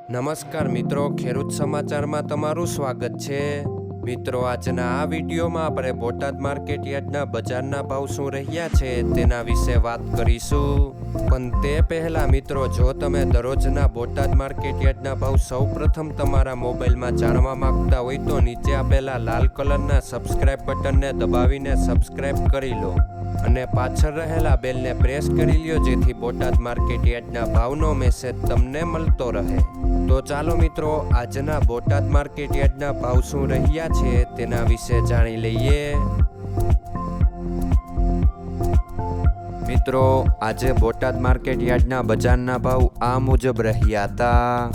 નમસ્કાર મિત્રો, ખેડૂત સમાચારમાં તમારું સ્વાગત છે. મિત્રો, આજના આ વિડીયોમાં આપણે બોટાદ માર્કેટ યાર્ડના બજારના ભાવ શું રહ્યા છે તેના વિશે વાત કરીશું. પણ તે પહેલાં મિત્રો, જો તમે દરરોજના બોટાદ માર્કેટ યાર્ડના ભાવ સૌપ્રથમ તમારા મોબાઈલમાં જાણવા માંગતા હોય તો નીચે આપેલા લાલ કલરના સબસ્ક્રાઇબ બટનને દબાવીને સબસ્ક્રાઇબ કરી લો અને પાછળ રહેલા બેલને પ્રેસ કરી લ્યો, જેથી બોટાદ માર્કેટ યાર્ડના ભાવનો મેસેજ તમને મળતો રહે. તો ચાલો મિત્રો, આજના બોટાદ માર્કેટ યાર્ડના ભાવ શું રહ્યા છે તેના વિશે જાણી લઈએ. મિત્રો, આજે બોટાદ માર્કેટ યાર્ડના બજારના ભાવ આ મુજબ રહ્યા હતા.